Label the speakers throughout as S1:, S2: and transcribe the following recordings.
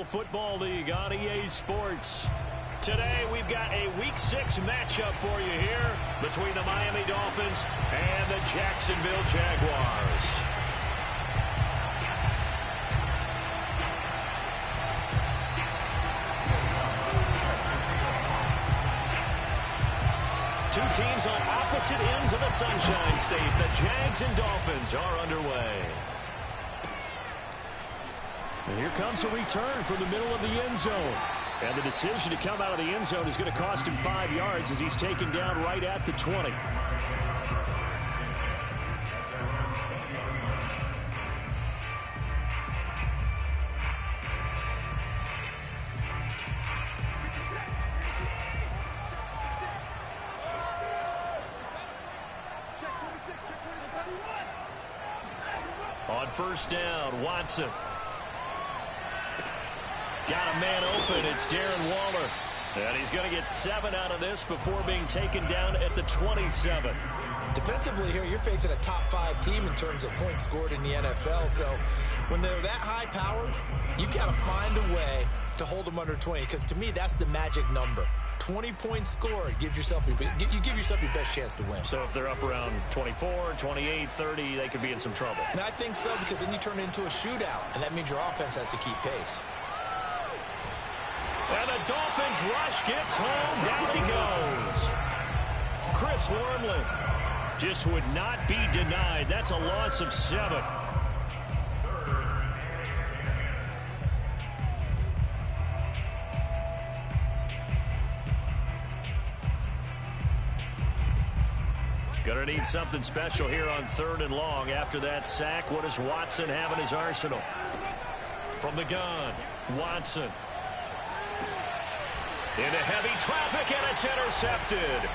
S1: Football League on EA Sports. Today we've got a Week 6 matchup for you here between the Miami Dolphins and the Jacksonville Jaguars. Two teams on opposite ends of the Sunshine State. The Jags and Dolphins are underway. And here comes a return from the middle of the end zone. And the decision to come out of the end zone is going to cost him 5 yards as he's taken down right at the 20. On first down, Watson. Got a man open. It's Darren Waller. And he's going to get 7 out of this before being taken down at the 27.
S2: Defensively here, you're facing a top 5 team in terms of points scored in the NFL. So when they're that high-powered, you've got to find a way to hold them under 20. Because to me, that's the magic number. 20 points scored you give yourself your best chance to win.
S1: So if they're up around 24, 28, 30, they could be in some trouble.
S2: And I think so, because then you turn it into a shootout, and that means your offense has to keep pace.
S1: And the Dolphins rush gets home. Down he goes. Chris Wormley just would not be denied. That's a loss of 7. Gonna need something special here on 3rd and long. After that sack, what does Watson have in his arsenal? From the gun, Watson. Into heavy traffic, and it's intercepted.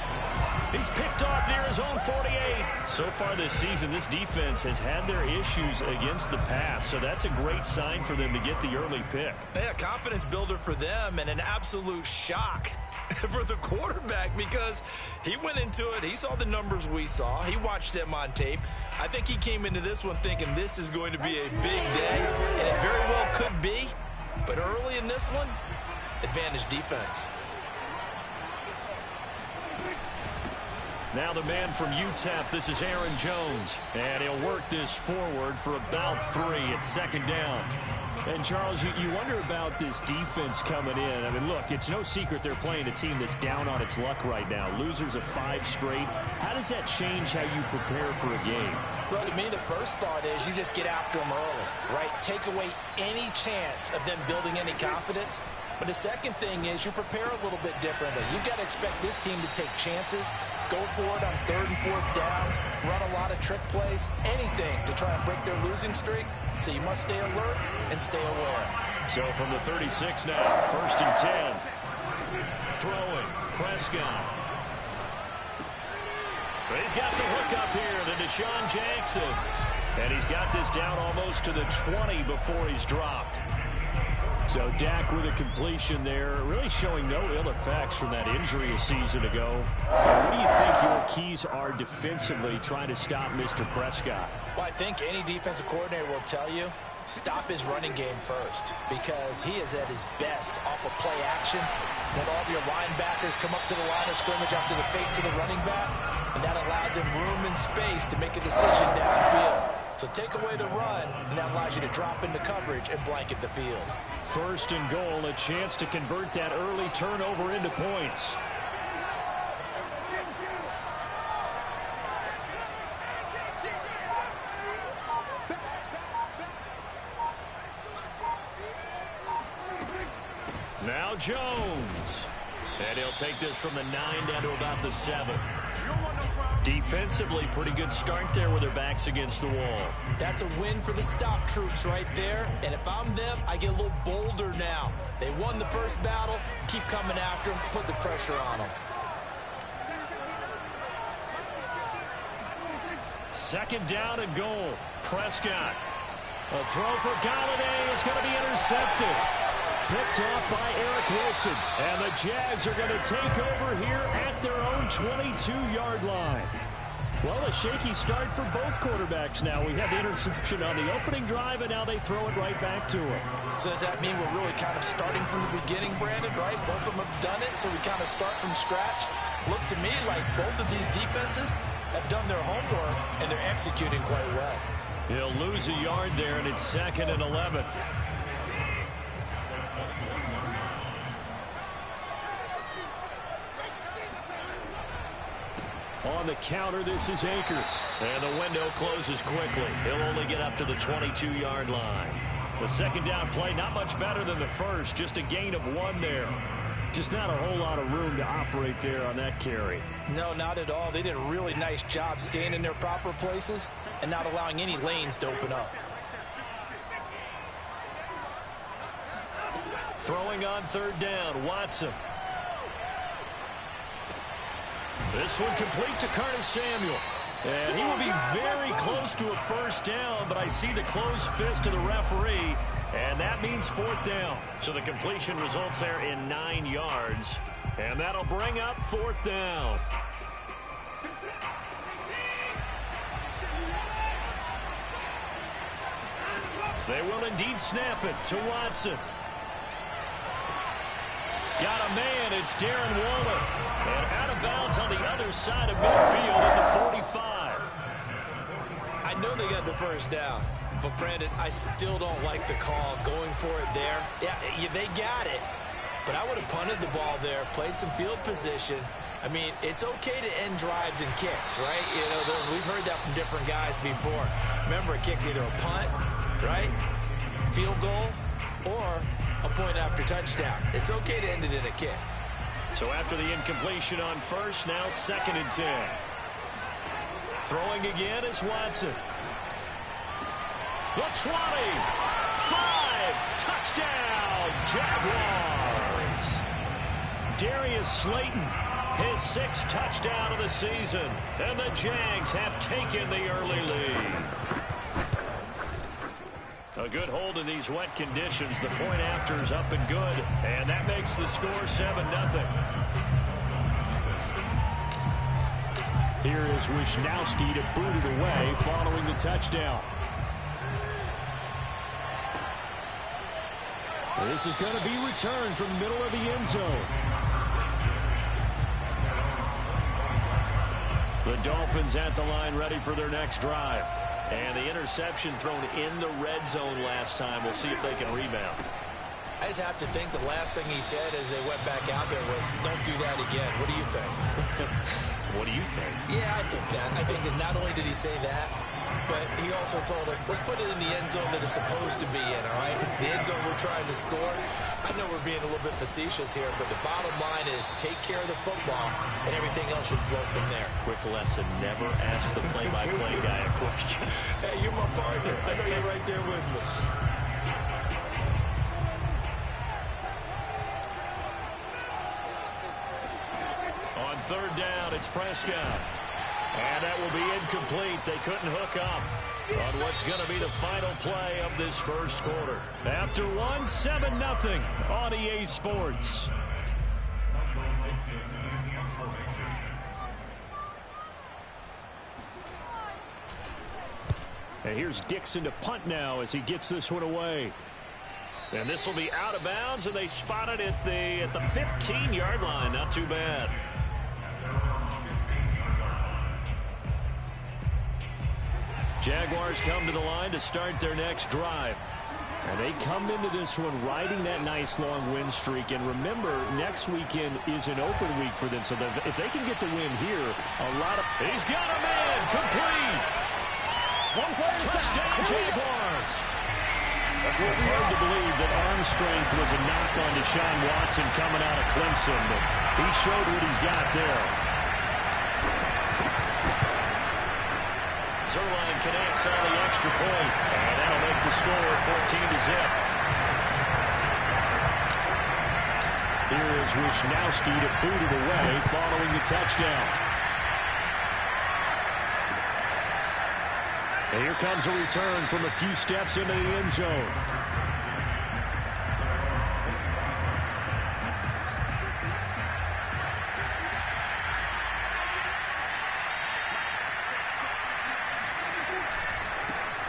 S1: He's picked off near his own 48. So far this season, this defense has had their issues against the pass, so that's a great sign for them to get the early pick.
S2: Yeah, confidence builder for them, and an absolute shock for the quarterback, because he went into it, he saw the numbers we saw, he watched them on tape. I think he came into this one thinking this is going to be a big day, and it very well could be, but early in this one, advantage defense.
S1: Now the man from UTEP, this is Aaron Jones, and he'll work this forward for about 3 at 2nd down. And, Charles, you wonder about this defense coming in. I mean, look, it's no secret they're playing a team that's down on its luck right now. Losers of 5 straight. How does that change how you prepare for a game?
S2: Well, to me, the first thought is you just get after them early, right? Take away any chance of them building any confidence. But the second thing is you prepare a little bit differently. You've got to expect this team to take chances, go for it on 3rd and 4th downs, run a lot of trick plays, anything to try and break their losing streak. So you must stay alert and stay aware.
S1: So from the 36 now, 1st and 10. Throwing, Prescott. But he's got the hook up here to Deshaun Jackson. And he's got this down almost to the 20 before he's dropped. So Dak with a completion there, really showing no ill effects from that injury a season ago. What do you think your keys are defensively trying to stop Mr. Prescott?
S2: Well, I think any defensive coordinator will tell you, stop his running game first, because he is at his best off of play action. When all of your linebackers come up to the line of scrimmage after the fake to the running back, and that allows him room and space to make a decision downfield. So take away the run, and that allows you to drop into coverage and blanket the field.
S1: 1st and goal, a chance to convert that early turnover into points. Now Jones. And he'll take this from the 9 down to about the 7. Defensively, pretty good start there with their backs against the wall.
S2: That's a win for the stop troops right there. And if I'm them, I get a little bolder now. They won the first battle. Keep coming after them. Put the pressure on them.
S1: 2nd down and goal. Prescott. A throw for Golladay is going to be intercepted. Picked off by Eric Wilson. And the Jags are going to take over here at their own 22-yard line. Well, a shaky start for both quarterbacks now. We had the interception on the opening drive, and now they throw it right back to him.
S2: So does that mean we're really kind of starting from the beginning, Brandon, right? Both of them have done it, so we kind of start from scratch. Looks to me like both of these defenses have done their homework, and they're executing quite well.
S1: He'll lose a yard there, and it's 2nd and 11. On the counter, this is Akers. And the window closes quickly. He'll only get up to the 22-yard line. The second down play, not much better than the first. Just a gain of 1 there. Just not a whole lot of room to operate there on that carry.
S2: No, not at all. They did a really nice job staying in their proper places and not allowing any lanes to open up.
S1: Throwing on 3rd down, Watson. This one complete to Curtis Samuel. And he will be very close to a first down, but I see the closed fist of the referee, and that means 4th down. So the completion results there in 9 yards, and that'll bring up 4th down. They will indeed snap it to Watson. Got a man, it's Darren Waller. And out of bounds on the other side of midfield at the 45.
S2: I know they got the first down, but Brandon, I still don't like the call going for it there. Yeah, they got it, but I would have punted the ball there, played some field position. I mean, it's okay to end drives and kicks, right? You know, we've heard that from different guys before. Remember, a kick's either a punt, right, field goal, or a point after touchdown. It's okay to end it in a kick.
S1: So after the incompletion on first, now 2nd and 10. Throwing again is Watson. The 20. 5. Touchdown, Jaguars. Darius Slayton, his 6th touchdown of the season. And the Jags have taken the early lead. A good hold in these wet conditions. The point after is up and good. And that makes the score 7-0. Here is Wisnowski to boot it away following the touchdown. This is going to be returned from the middle of the end zone. The Dolphins at the line ready for their next drive. And the interception thrown in the red zone last time. We'll see if they can rebound.
S2: I just have to think the last thing he said as they went back out there was, don't do that again. What do you think?
S1: What do you think?
S2: Yeah, I think that. I think that not only did he say that, but he also told him, let's put it in the end zone that it's supposed to be in, all right? The end zone we're trying to score. I know we're being a little bit facetious here, but the bottom line is take care of the football, and everything else should flow from there.
S1: Quick lesson, never ask the play-by-play guy a question.
S2: Hey, you're my partner. I know you're right there with me.
S1: On 3rd down, it's Prescott. And that will be incomplete. They couldn't hook up on what's going to be the final play of this first quarter. After 7-0 on EA Sports. And here's Dixon to punt now as he gets this one away. And this will be out of bounds, and they spot it at the 15-yard line. Not too bad. Jaguars come to the line to start their next drive. And they come into this one riding that nice long win streak. And remember, next weekend is an open week for them. So if they can get the win here, a lot of... He's got a man! Complete! Touchdown, Jaguars! Hard to believe that arm strength was a knock on Deshaun Watson coming out of Clemson. But he showed what he's got there. Zerline connects on the extra point, and that'll make the score 14-0. Here is Wisnowski to boot it away following the touchdown. And here comes a return from a few steps into the end zone.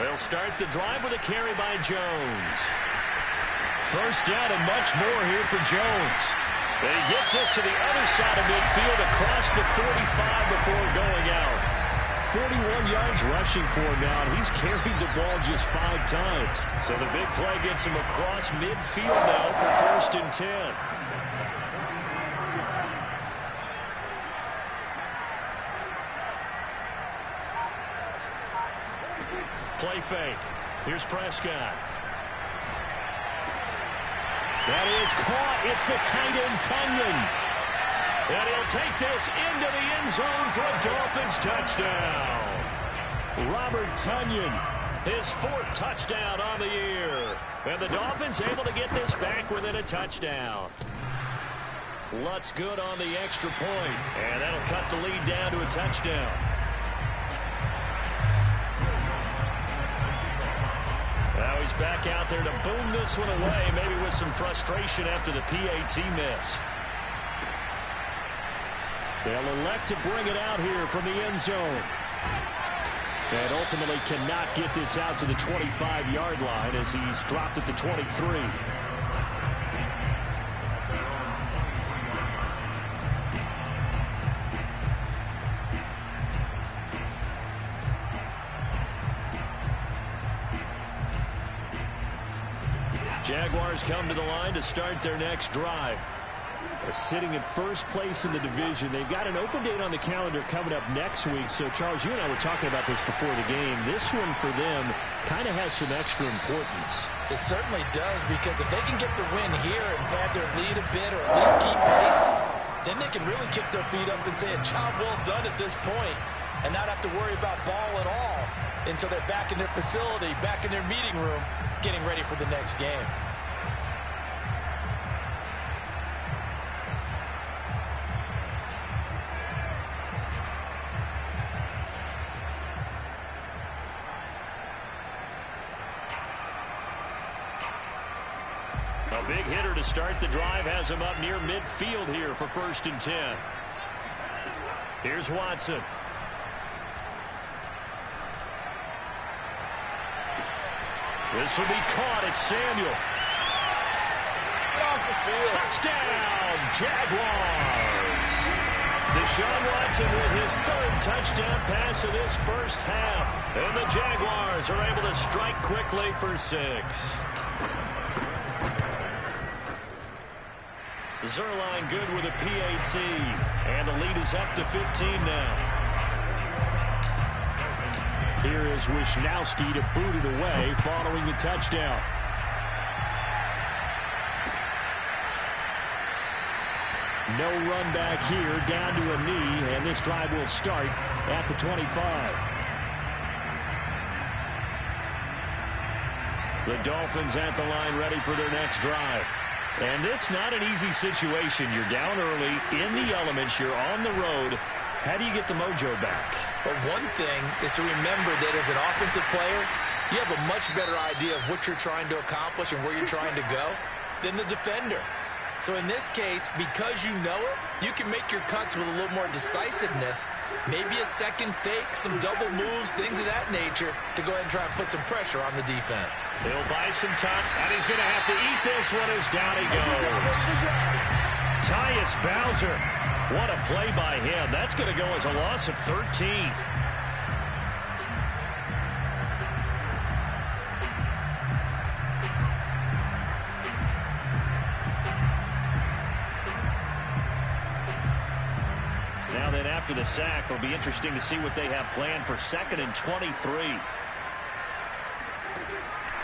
S1: They'll start the drive with a carry by Jones. First down and much more here for Jones. And he gets us to the other side of midfield across the 45 before going out. 41 yards rushing for him now, and he's carried the ball just 5 times. So the big play gets him across midfield now for 1st and 10. Play fake. Here's Prescott. That is caught. It's the tight end, Tonyan. And he'll take this into the end zone for a Dolphins touchdown. Robert Tonyan, his 4th touchdown on the year. And the Dolphins able to get this back within a touchdown. Lutz good on the extra point. And that'll cut the lead down to a touchdown. Now he's back out there to boom this one away, maybe with some frustration after the PAT miss. They'll elect to bring it out here from the end zone. And ultimately cannot get this out to the 25-yard line as he's dropped at the 23. Jaguars come to the line to start their next drive. Sitting in first place in the division. They've got an open date on the calendar coming up next week. So, Charles, you and I were talking about this before the game. This one for them kind of has some extra importance.
S2: It certainly does, because if they can get the win here and pad their lead a bit, or at least keep pace, then they can really kick their feet up and say a job well done at this point and not have to worry about ball at all until they're back in their facility, back in their meeting room, getting ready for the next game.
S1: A big hitter to start the drive has him up near midfield here for 1st and 10. Here's Watson. This will be caught. It's Samuel. Touchdown, Jaguars. Deshaun Watson with his 3rd touchdown pass of this first half. And the Jaguars are able to strike quickly for 6. Zuerlein good with a PAT. And the lead is up to 15 now. Here is Wisnowski to boot it away following the touchdown. No run back here, down to a knee, and this drive will start at the 25. The Dolphins at the line ready for their next drive. And this not an easy situation. You're down early, in the elements, you're on the road. How do you get the mojo back?
S2: Well, one thing is to remember that as an offensive player, you have a much better idea of what you're trying to accomplish and where you're trying to go than the defender. So in this case, because you know it, you can make your cuts with a little more decisiveness, maybe a second fake, some double moves, things of that nature, to go ahead and try and put some pressure on the defense.
S1: He'll buy some time, and he's going to have to eat this one as down he goes. Tyus Bowser. What a play by him. That's going to go as a loss of 13. Now then, after the sack, it'll be interesting to see what they have planned for 2nd and 23.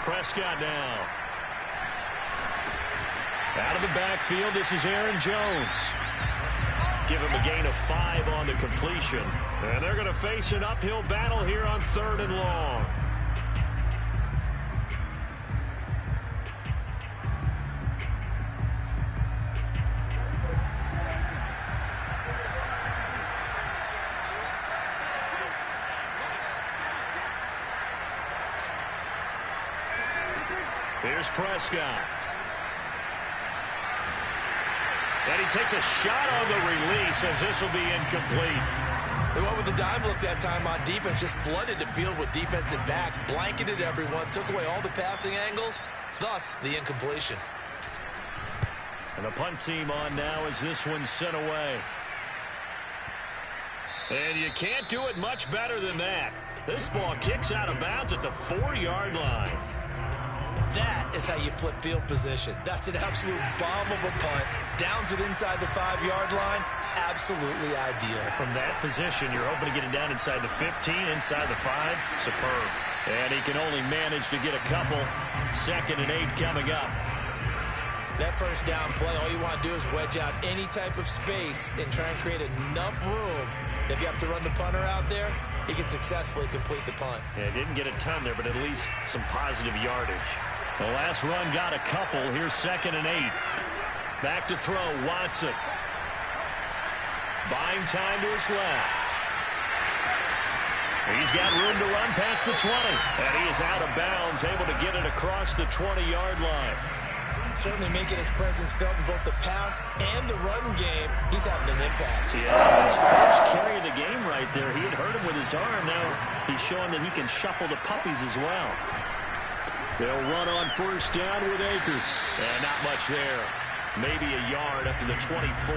S1: Prescott now. Out of the backfield, this is Aaron Jones. Give him a gain of 5 on the completion. And they're going to face an uphill battle here on 3rd and long. Here's Prescott. And he takes a shot on the release as this will be incomplete.
S2: They went with the dime look that time on defense, just flooded the field with defensive backs, blanketed everyone, took away all the passing angles, thus the incompletion.
S1: And the punt team on now as this one's sent away. And you can't do it much better than that. This ball kicks out of bounds at the 4-yard line.
S2: That is how you flip field position. That's an absolute bomb of a punt. Downs it inside the 5-yard line. Absolutely ideal.
S1: From that position, you're hoping to get it down inside the 15, inside the 5. Superb. And he can only manage to get a couple. 2nd and 8 coming up.
S2: That first down play, all you want to do is wedge out any type of space and try and create enough room. If you have to run the punter out there, he can successfully complete the punt.
S1: Yeah, didn't get a ton there, but at least some positive yardage. The last run got a couple. Here's 2nd and 8. Back to throw, Watson. Buying time to his left. He's got room to run past the 20. And he is out of bounds, able to get it across the 20-yard line.
S2: Certainly making his presence felt in both the pass and the run game. He's having an impact.
S1: Yeah, his first carry of the game right there. He had hurt him with his arm. Now he's showing that he can shuffle the puppies as well. They'll run on first down with Akers. And not much there. Maybe a yard up to the 24.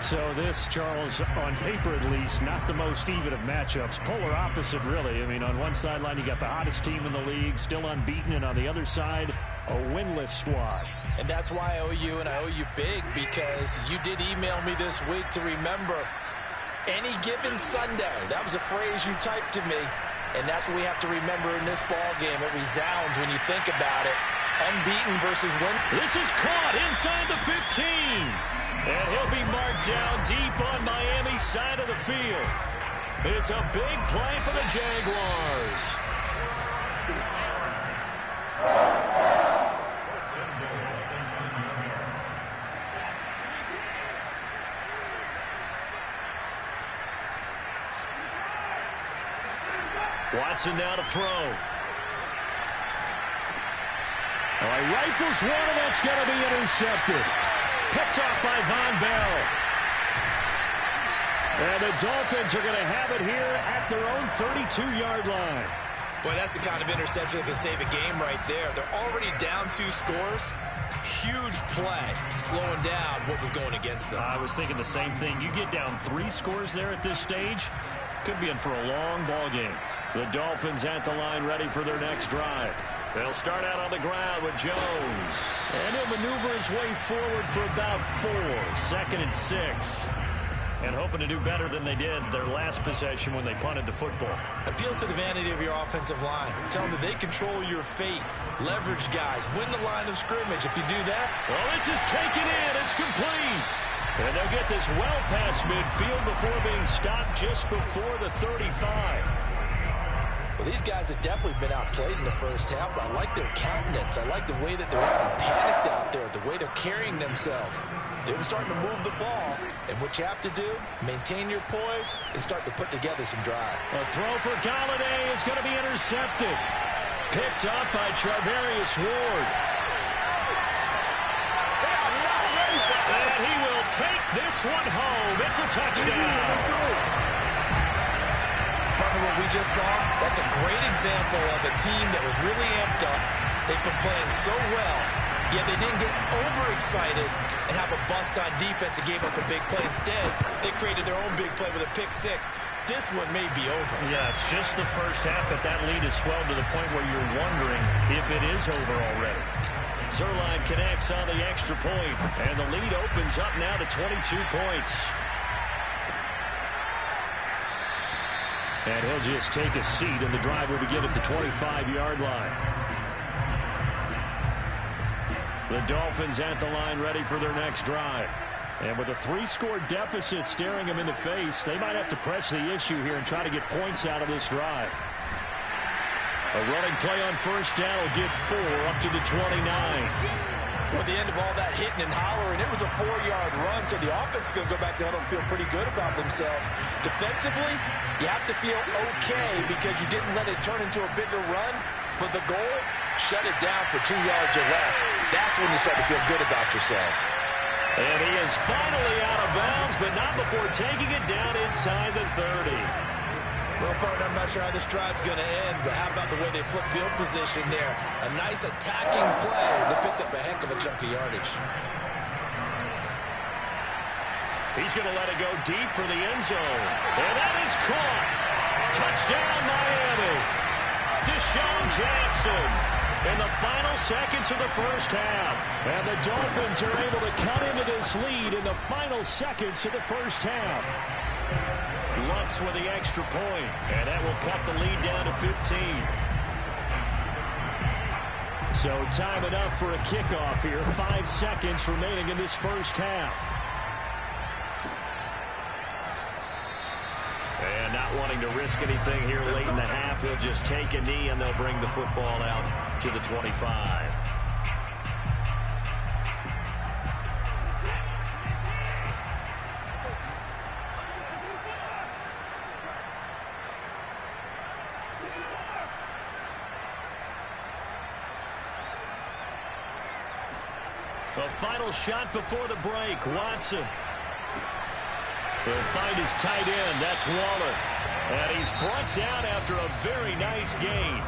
S3: So this, Charles, on paper at least, not the most even of matchups. Polar opposite, really. I mean, on one sideline, you got the hottest team in the league, still unbeaten, and on the other side, a winless squad.
S2: And that's why I owe you, and I owe you big, because you did email me this week to remember any given Sunday. That was a phrase you typed to me, and that's what we have to remember in this ball game. It resounds when you think about it. Unbeaten versus win.
S1: This is caught inside the 15. And he'll be marked down deep on Miami's side of the field. It's a big play for the Jaguars. Watson now to throw.
S3: All right, rifles one, and that's going to be intercepted.
S1: Picked off by Von Bell.
S3: And the Dolphins are going to have it here at their own 32-yard line.
S2: Boy, that's the kind of interception that can save a game right there. They're already down 2 scores. Huge play, slowing down what was going against them.
S1: I was thinking the same thing. You get down 3 scores there at this stage, could be in for a long ball game. The Dolphins at the line, ready for their next drive. They'll start out on the ground with Jones. And he'll maneuver his way forward for about 4. 2nd and 6. And hoping to do better than they did their last possession when they punted the football.
S2: Appeal to the vanity of your offensive line. Tell them that they control your fate. Leverage guys. Win the line of scrimmage. If you do that.
S1: Well, this is taken in. It's complete. And they'll get this well past midfield before being stopped just before the 35.
S2: Well, these guys have definitely been outplayed in the first half, but I like their countenance. I like the way that they're having panicked out there, the way they're carrying themselves. They're starting to move the ball, and what you have to do, maintain your poise and start to put together some drive.
S1: A throw for Golladay is going to be intercepted. Picked up by Charvarius Ward. And he will take this one home. It's a touchdown.
S2: What we just saw, that's a great example of a team that was really amped up. They've been playing so well, yet they didn't get overexcited and have a bust on defense and gave up a big play. Instead, they created their own big play with a pick 6. This one may be over.
S1: Yeah, it's just the first half, but that lead has swelled to the point where you're wondering if it is over already. Zuerlein connects on the extra point, and the lead opens up now to 22 points.
S3: And he'll just take a seat, and the drive will begin at the 25-yard line. The Dolphins at the line, ready for their next drive. And with a 3-score deficit staring them in the face, they might have to press the issue here and try to get points out of this drive.
S1: A running play on first down will give 4 up to the 29.
S2: Well, at the end of all that hitting and hollering, it was a 4-yard run, so the offense is going to go back to huddle and feel pretty good about themselves. Defensively, you have to feel okay because you didn't let it turn into a bigger run, but the goal, shut it down for 2 yards or less. That's when you start to feel good about yourselves.
S1: And he is finally out of bounds, but not before taking it down inside the 30.
S2: Well, partner, I'm not sure how this drive's going to end, but how about the way they flip field position there? A nice attacking play that picked up a heck of a chunk of yardage.
S1: He's going to let it go deep for the end zone. And that is caught. Touchdown, Miami. Deshaun Jackson in the final seconds of the first half. And the Dolphins are able to cut into this lead in the final seconds of the first half. Lutz with the extra point, and that will cut the lead down to 15. So time enough for a kickoff here. 5 seconds remaining in this first half. And not wanting to risk anything here late in the half, he'll just take a knee, and they'll bring the football out to the 25. A final shot before the break. Watson will find his tight end. That's Waller. And he's brought down after a very nice gain.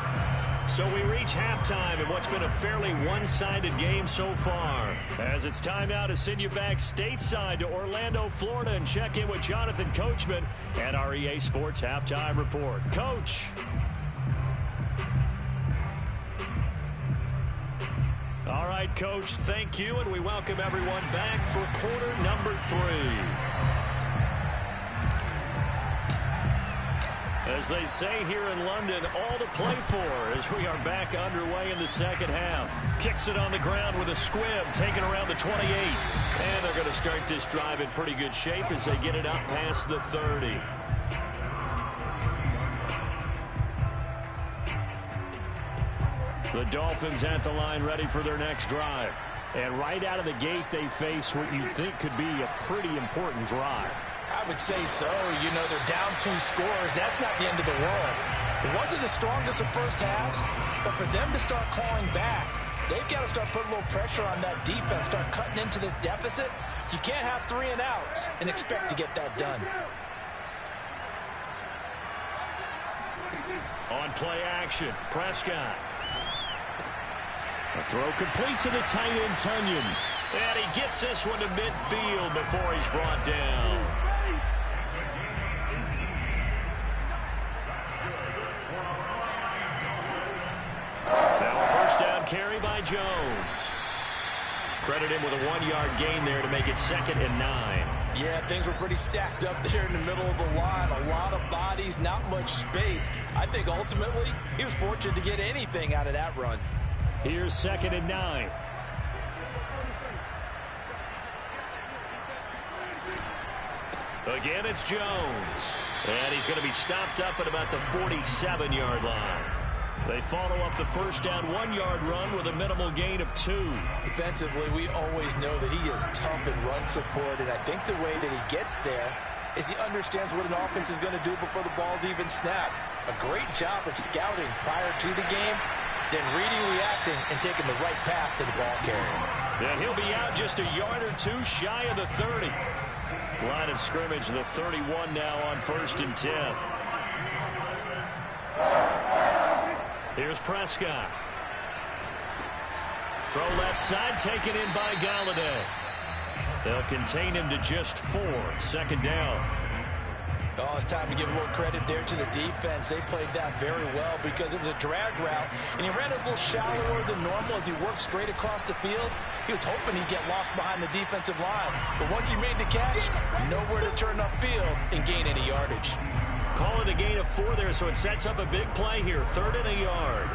S1: So we reach halftime in what's been a fairly one-sided game so far. As it's time now to send you back stateside to Orlando, Florida, and check in with Jonathan Coachman at our EA Sports Halftime Report. Coach. All right, Coach, thank you, and we welcome everyone back for quarter number 3. As they say here in London, all to play for as we are back underway in the second half. Kicks it on the ground with a squib, taken around the 28. And they're going to start this drive in pretty good shape as they get it up past the 30. The Dolphins at the line ready for their next drive. And right out of the gate, they face what you think could be a pretty important drive.
S2: I would say so. You know, they're down 2 scores. That's not the end of the world. It wasn't the strongest of first halves, but for them to start clawing back, they've got to start putting a little pressure on that defense, start cutting into this deficit. You can't have 3 and outs and expect to get that done.
S1: On play action, Prescott. A throw complete to the tight end, Tunyon. And he gets this one to midfield before he's brought down. Now a first down carry by Jones. Credit him with a 1-yard gain there to make it 2nd and 9.
S2: Yeah, things were pretty stacked up there in the middle of the line. A lot of bodies, not much space. I think ultimately he was fortunate to get anything out of that run.
S1: Here's 2nd and 9. Again, it's Jones. And he's going to be stopped up at about the 47-yard line. They follow up the first down 1-yard run with a minimal gain of 2.
S2: Defensively, we always know that he is tough in run support, and I think the way that he gets there is he understands what an offense is going to do before the ball's even snapped. A great job of scouting prior to the game, then reading, reacting, and taking the right path to the ball carrier.
S1: And he'll be out just a yard or 2 shy of the 30. Line of scrimmage, the 31 now on 1st and 10. Here's Prescott. Throw left side, taken in by Galladay. They'll contain him to just 4. 2nd down.
S2: Oh, it's time to give a little credit there to the defense. They played that very well because it was a drag route, and he ran a little shallower than normal as he worked straight across the field. He was hoping he'd get lost behind the defensive line, but once he made the catch, nowhere to turn upfield and gain any yardage.
S1: Call it a gain of 4 there, so it sets up a big play here. 3rd and a yard.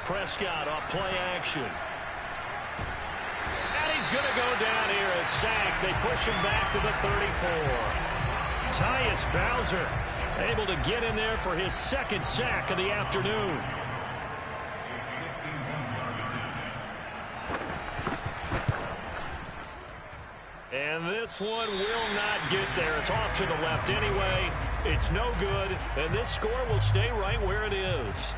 S1: Prescott off play action. He's going to go down here, a sack. They push him back to the 34. Tyus Bowser able to get in there for his 2nd sack of the afternoon. And this one will not get there. It's off to the left anyway. It's no good, and this score will stay right where it is.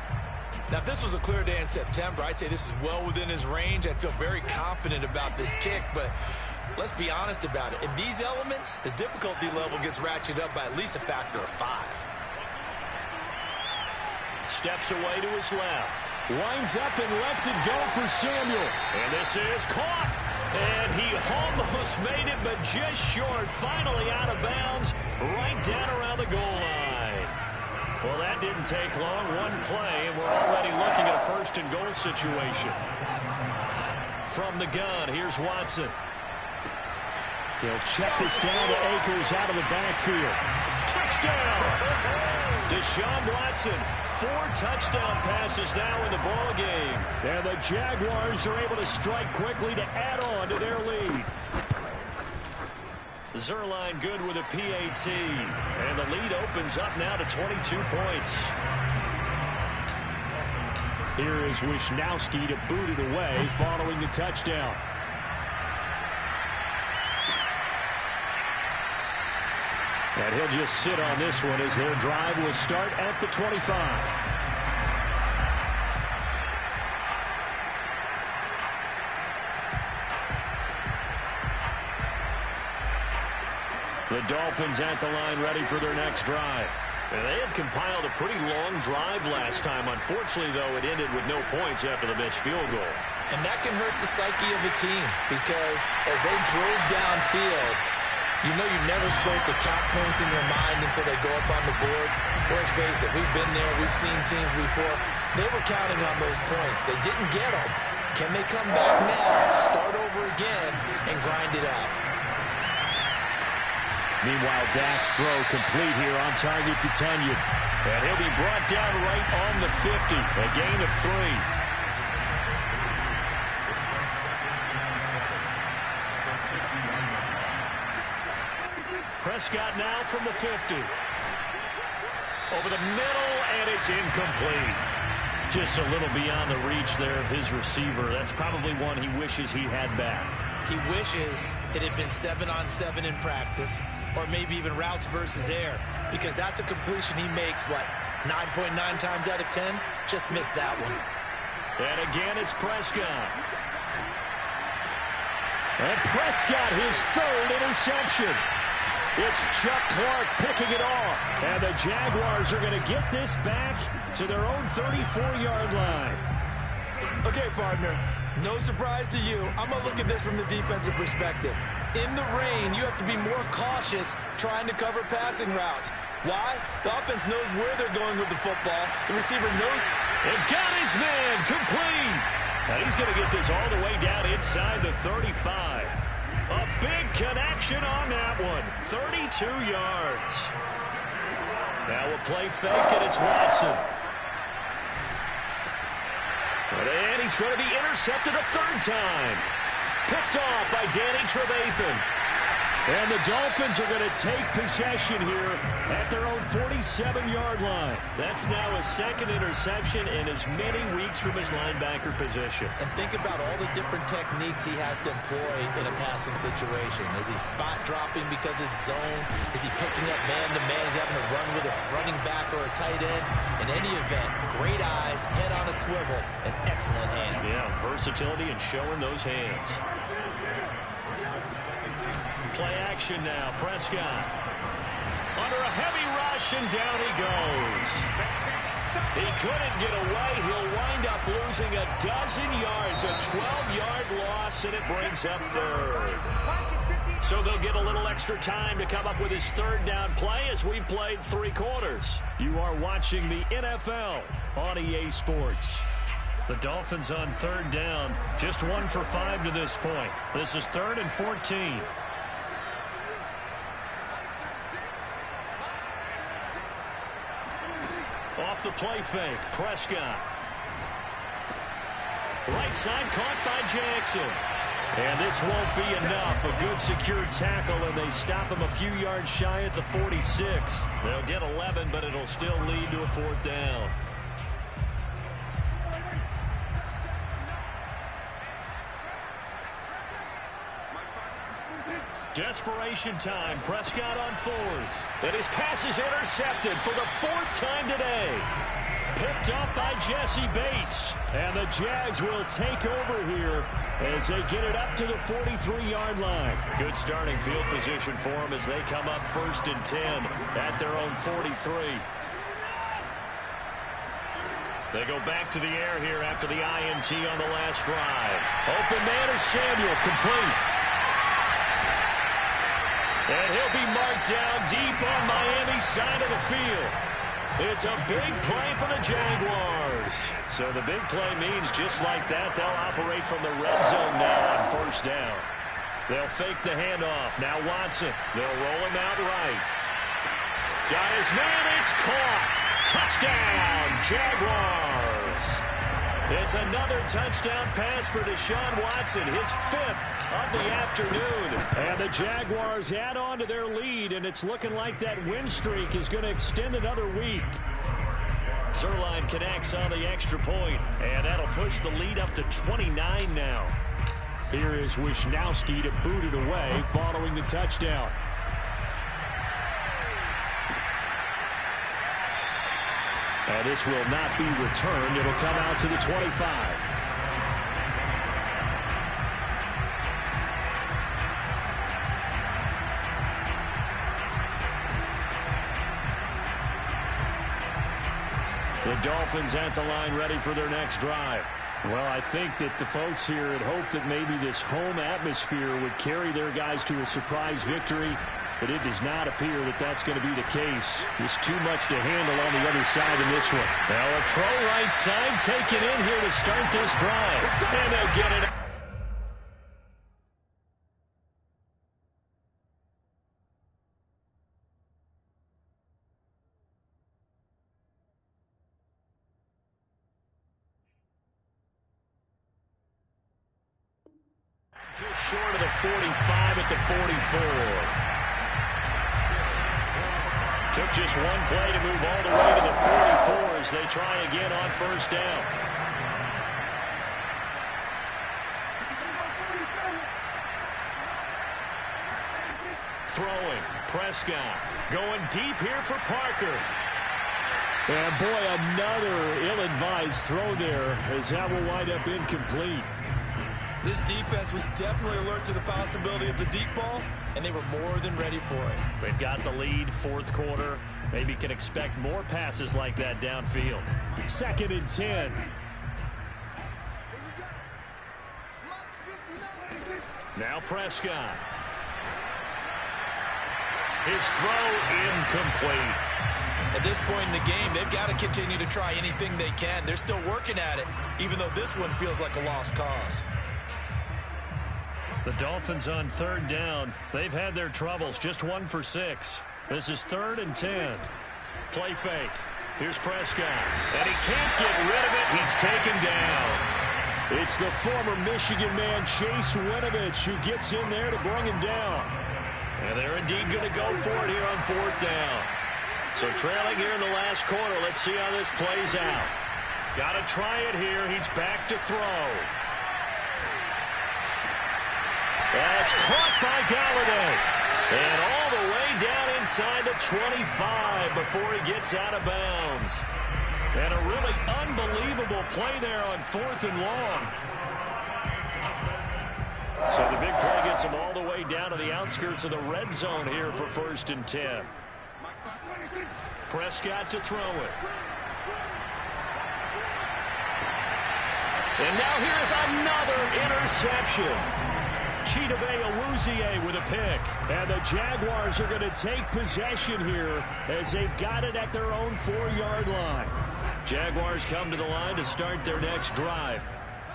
S2: Now, if this was a clear day in September, I'd say this is well within his range. I'd feel very confident about this kick, but let's be honest about it. In these elements, the difficulty level gets ratcheted up by at least a factor of 5.
S1: Steps away to his left. Winds up and lets it go for Samuel. And this is caught. And he almost made it, but just short. Finally out of bounds, right down around the goal line. Well, that didn't take long. One play, and we're already looking at a first-and-goal situation. From the gun, here's Watson. He'll check this down to Akers out of the backfield. Touchdown! Deshaun Watson, 4 touchdown passes now in the ball game. And the Jaguars are able to strike quickly to add on to their lead. Zuerlein good with a PAT. And the lead opens up now to 22 points. Here is Wisnowski to boot it away following the touchdown. And he'll just sit on this one as their drive will start at the 25. The Dolphins at the line ready for their next drive. And they had compiled a pretty long drive last time. Unfortunately, though, it ended with no points after the missed field goal.
S2: And that can hurt the psyche of the team because as they drove downfield, you know you're never supposed to count points in your mind until they go up on the board. Let's face it, we've been there. We've seen teams before. They were counting on those points. They didn't get them. Can they come back now, start over again, and grind it out?
S1: Meanwhile, Dak's throw complete here on target to Tonyan. And he'll be brought down right on the 50. A gain of 3. Prescott now from the 50. Over the middle, and it's incomplete. Just a little beyond the reach there of his receiver. That's probably one he wishes he had back.
S2: He wishes it had been 7-on-7 in practice, or maybe even routes versus air, because that's a completion he makes, 9.9 times out of 10? Just missed that one.
S1: And again, it's Prescott. And Prescott, his 3rd interception. It's Chuck Clark picking it off. And the Jaguars are going to get this back to their own 34-yard line.
S2: Okay, partner, no surprise to you. I'm going to look at this from the defensive perspective. In the rain, you have to be more cautious trying to cover passing routes. Why? The offense knows where they're going with the football. The receiver knows.
S1: And got his man complete. And he's going to get this all the way down inside the 35. A big connection on that one. 32 yards. Now a play fake, and it's Watson. And he's going to be intercepted a 3rd time. Picked off by Danny Trevathan. And the Dolphins are going to take possession here at their own 47-yard line. That's now his 2nd interception in as many weeks from his linebacker position.
S2: And think about all the different techniques he has to employ in a passing situation. Is he spot dropping because it's zone? Is he picking up man-to-man? Is he having to run with a running back or a tight end? In any event, great eyes, head on a swivel, and excellent hands.
S1: Yeah, versatility and showing those hands. Play action now. Prescott under a heavy rush, and down he goes. He couldn't get away. He'll wind up losing a 12 yards, a 12-yard loss, and it brings up 3rd. So they'll get a little extra time to come up with his 3rd down play as we've played 3 quarters. You are watching the NFL on EA Sports. The Dolphins on 3rd down, just 1 for 5 to this point. This is 3rd and 14. Off the play fake, Prescott. Right side caught by Jackson. And this won't be enough. A good secure tackle, and they stop him a few yards shy at the 46. They'll get 11, but it'll still lead to a 4th down. Desperation time. Prescott on 4th. And his pass is intercepted for the 4th time today. picked up by Jesse Bates.
S3: And the Jags will take over here as they get it up to the 43-yard line.
S1: Good starting field position for them as they come up 1st and 10 at their own 43. They go back to the air here after the INT on the last drive. Open man is Samuel, complete. And he'll be marked down deep on Miami's side of the field. It's a big play for the Jaguars. So the big play means just like that, they'll operate from the red zone now on 1st down. They'll fake the handoff. Now Watson. They'll roll him out right. Got his man. It's caught. Touchdown, Jaguars. It's another touchdown pass for Deshaun Watson, his 5th of the afternoon.
S3: And the Jaguars add on to their lead, and it's looking like that win streak is going to extend another week.
S1: Zuerlein connects on the extra point, and that'll push the lead up to 29 now.
S3: Here is Wisnowski to boot it away following the touchdown. And this will not be returned. It'll come out to the 25. The Dolphins at the line ready for their next drive. Well, I think that the folks here had hoped that maybe this home atmosphere would carry their guys to a surprise victory. But it does not appear that that's going to be the case. There's too much to handle on the other side in this one.
S1: Now a throw right side taken in here to start this drive. And they'll get it. Just short of the 45 at the 44. Took just one play to move all the way to the 44 as they try again on 1st down. Throwing, Prescott going deep here for Parker.
S3: And boy, another ill-advised throw there as that will wind up incomplete.
S2: This defense was definitely alert to the possibility of the deep ball, and they were more than ready for it.
S1: They've got the lead, 4th quarter. Maybe can expect more passes like that downfield.
S3: 2nd and 10.
S1: Now Prescott. His throw incomplete.
S2: At this point in the game, they've got to continue to try anything they can. They're still working at it, even though this one feels like a lost cause.
S1: The Dolphins on 3rd down. They've had their troubles, just 1 for 6. This is 3rd and 10. Play fake. Here's Prescott. And he can't get rid of it. He's taken down.
S3: It's the former Michigan man, Chase Winovich, who gets in there to bring him down.
S1: And they're indeed going to go for it here on 4th down. So trailing here in the last quarter. Let's see how this plays out. Got to try it here. He's back to throw. That's caught by Golladay. And all the way down inside the 25 before he gets out of bounds. And a really unbelievable play there on 4th and long. So the big play gets him all the way down to the outskirts of the red zone here for 1st and 10. Prescott to throw it. And now here's another interception. Chidobe Awuzie with a pick.
S3: And the Jaguars are going to take possession here as they've got it at their own 4-yard line.
S1: Jaguars come to the line to start their next drive.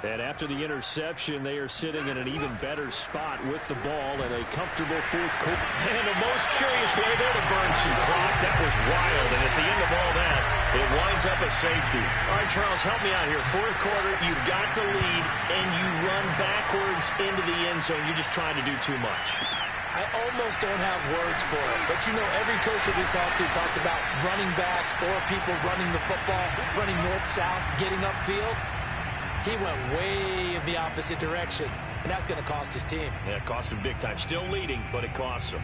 S3: And after the interception, they are sitting in an even better spot with the ball in a comfortable 4th quarter.
S1: And the most curious way there to burn some clock. That was wild. And at the end of all that, it winds up a safety. All right, Charles, help me out here. 4th quarter, you've got the lead, and you run backwards into the end zone. You're just trying to do too much.
S2: I almost don't have words for it. But, you know, every coach that we talk to talks about running backs or people running the football, running north-south, getting upfield. He went way in the opposite direction, and that's going to cost his team.
S1: Yeah, it cost him big time. Still leading, but it costs him.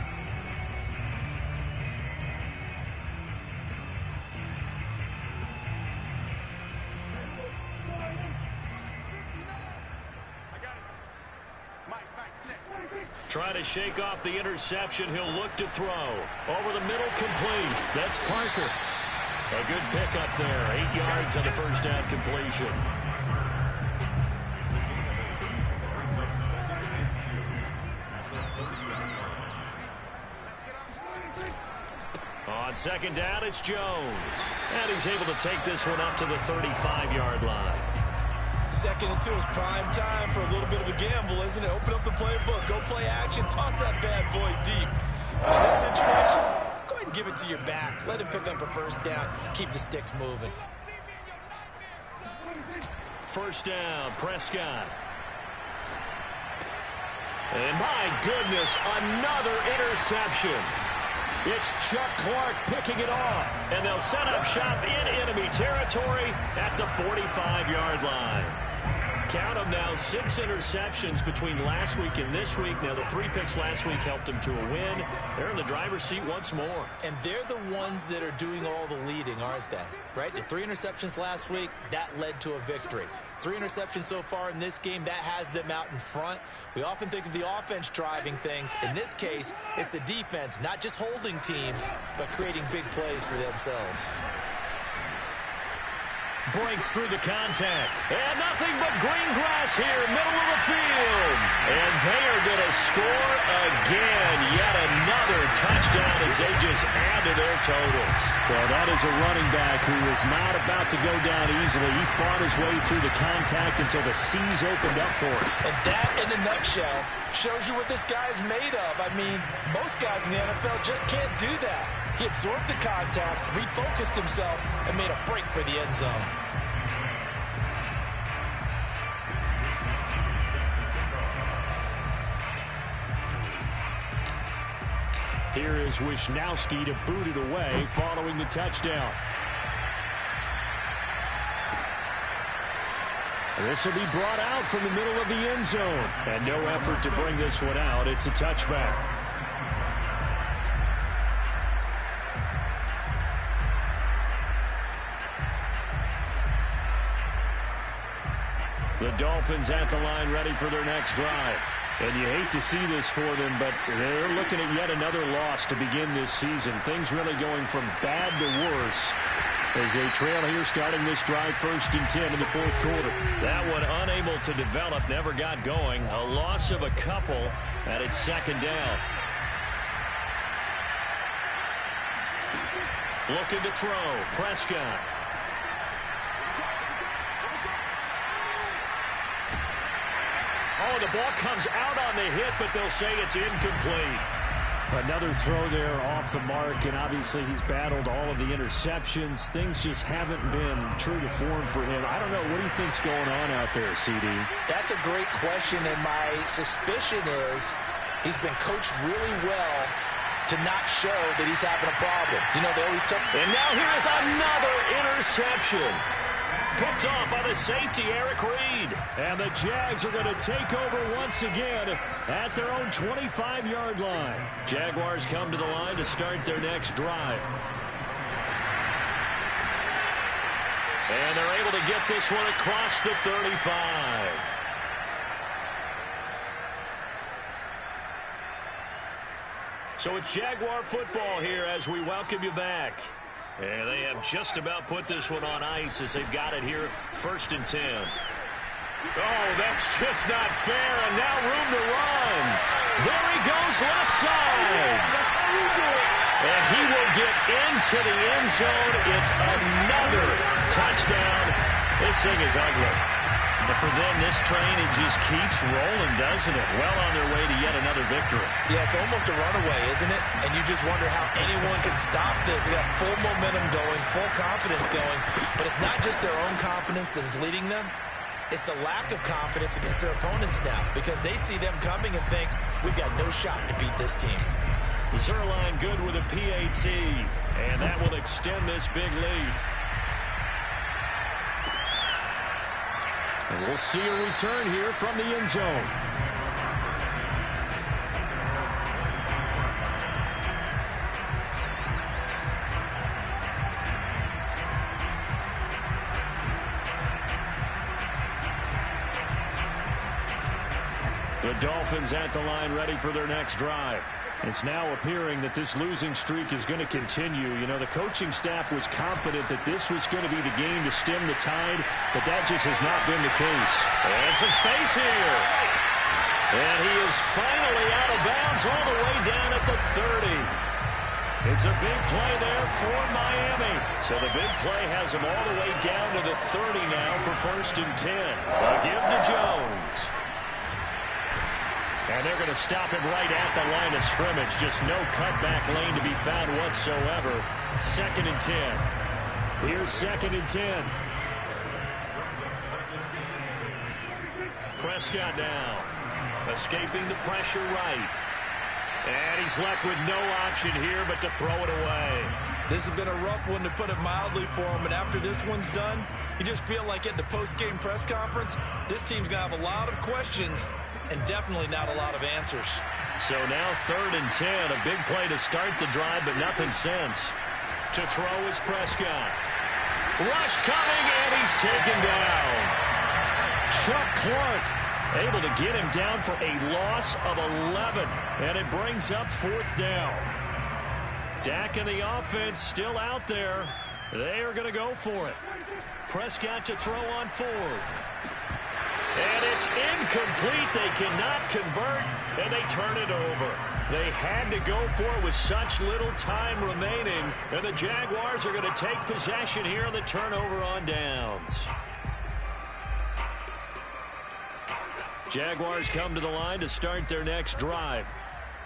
S1: Trying to shake off the interception. He'll look to throw. Over the middle, complete. That's Parker. A good pickup there. 8 yards on the first down completion. On second down, it's Jones. And he's able to take this one up to the 35-yard line.
S2: 2nd and 2 is prime time for a little bit of a gamble, isn't it? Open up the playbook, go play action, toss that bad boy deep. But in this situation, go ahead and give it to your back. Let him pick up a first down. Keep the sticks moving.
S1: First down, Prescott. And my goodness, another interception. It's Chuck Clark picking it off. And they'll set up shop in enemy territory at the 45-yard line. Count them now, 6 interceptions between last week and this week. Now, the 3 picks last week helped them to a win. They're in the driver's seat once more.
S2: And they're the ones that are doing all the leading, aren't they? Right? The 3 interceptions last week, that led to a victory. 3 interceptions so far in this game, that has them out in front. We often think of the offense driving things. In this case, it's the defense, not just holding teams, but creating big plays for themselves.
S1: Breaks through the contact. And nothing but green grass here, middle of the field. And they are going to score again. Yet another touchdown as they just add to their totals.
S3: Well, that is a running back who is not about to go down easily. He fought his way through the contact until the seas opened up for him.
S2: And that, in a nutshell, shows you what this guy is made of. I mean, most guys in the NFL just can't do that. He absorbed the contact, refocused himself, and made a break for the end zone.
S3: Here is Wisnowski to boot it away following the touchdown. This will be brought out from the middle of the end zone. And no effort to bring this one out. It's a touchback. The Dolphins at the line ready for their next drive. And you hate to see this for them, but they're looking at yet another loss to begin this season. Things really going from bad to worse as they trail here starting this drive 1st and 10 in the 4th quarter.
S1: That one unable to develop, never got going. A loss of a couple, and it's 2nd down. Looking to throw, Prescott. Oh, the ball comes out on the hit, but they'll say it's incomplete.
S3: Another throw there off the mark, and obviously he's battled all of the interceptions. Things just haven't been true to form for him. I don't know. What do you think's going on out there, CD?
S2: That's a great question, and my suspicion is he's been coached really well to not show that he's having a problem. You know, they always tell.
S1: And now here is another interception. Picked off by the safety, Eric Reed.
S3: And the Jags are going to take over once again at their own 25-yard line.
S1: Jaguars come to the line to start their next drive. And they're able to get this one across the 35. So it's Jaguar football here as we welcome you back. And they have just about put this one on ice as they've got it here, 1st and 10. Oh, that's just not fair, and now room to run. There he goes, left side. And he will get into the end zone. It's another touchdown. This thing is ugly. But for them, this train, it just keeps rolling, doesn't it? Well on their way to yet another victory.
S2: Yeah, it's almost a runaway, isn't it? And you just wonder how anyone can stop this. They got full momentum going, full confidence going. But it's not just their own confidence that's leading them. It's the lack of confidence against their opponents now because they see them coming and think, we've got no shot to beat this team.
S1: Zerline good with a PAT, and that will extend this big lead.
S3: And we'll see a return here from the end zone. The Dolphins at the line ready for their next drive. It's now appearing that this losing streak is going to continue. You know, the coaching staff was confident that this was going to be the game to stem the tide, but that just has not been the case.
S1: And some space here. And he is finally out of bounds all the way down at the 30. It's a big play there for Miami. So the big play has him all the way down to the 30 now for 1st and 10. A give to Jones. And they're going to stop him right at the line of scrimmage. Just no cutback lane to be found whatsoever. 2nd and 10.
S3: Here's 2nd and 10.
S1: Prescott now. Escaping the pressure right. And he's left with no option here but to throw it away.
S2: This has been a rough one, to put it mildly, for him. And after this one's done, you just feel like at the post-game press conference, this team's going to have a lot of questions and definitely not a lot of answers.
S1: So now 3rd and 10. A big play to start the drive, but nothing since. To throw is Prescott. Rush coming, and he's taken down.
S3: Chuck Clark able to get him down for a loss of 11.
S1: And it brings up 4th down. Dak and the offense still out there. They are going to go for it. Prescott to throw on 4th. And it's incomplete. They cannot convert, and they turn it over. They had to go for it with such little time remaining. And the Jaguars are going to take possession here on the turnover on downs. Jaguars come to the line to start their next drive.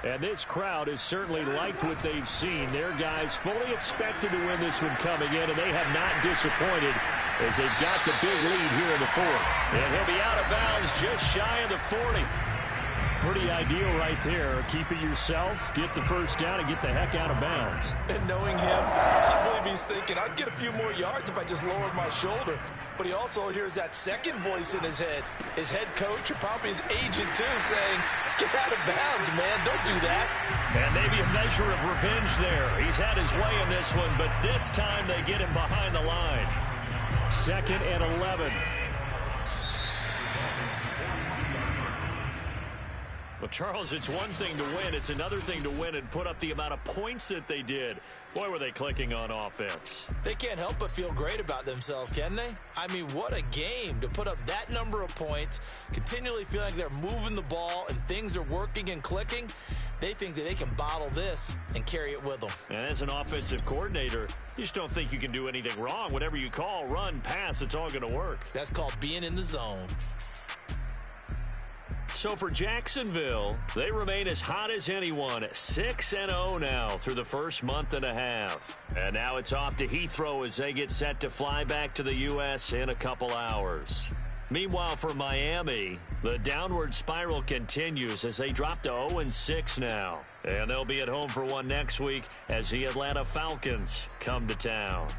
S3: And this crowd has certainly liked what they've seen. Their guys fully expected to win this one coming in, and they have not disappointed as they've got the big lead here in the 4th.
S1: And he'll be out of bounds just shy of the 40.
S3: Pretty ideal right there. Keep it yourself, get the 1st down, and get the heck out of bounds.
S2: And knowing him, I believe he's thinking, I'd get a few more yards if I just lowered my shoulder. But he also hears that second voice in his head. His head coach, or probably his agent too, saying, get out of bounds, man. Don't do that.
S1: And maybe a measure of revenge there. He's had his way in this one, but this time they get him behind the line.
S3: 2nd and 11.
S1: Well, Charles, it's one thing to win. It's another thing to win and put up the amount of points that they did. Boy, were they clicking on offense.
S2: They can't help but feel great about themselves, can they? I mean, what a game to put up that number of points, continually feel like they're moving the ball and things are working and clicking. They think that they can bottle this and carry it with them.
S1: And as an offensive coordinator, you just don't think you can do anything wrong. Whatever you call, run, pass, it's all going to work.
S2: That's called being in the zone.
S1: So for Jacksonville, they remain as hot as anyone, 6-0 now through the first month and a half. And now it's off to Heathrow as they get set to fly back to the U.S. in a couple hours. Meanwhile, for Miami, the downward spiral continues as they drop to 0-6 now. And they'll be at home for one next week as the Atlanta Falcons come to town.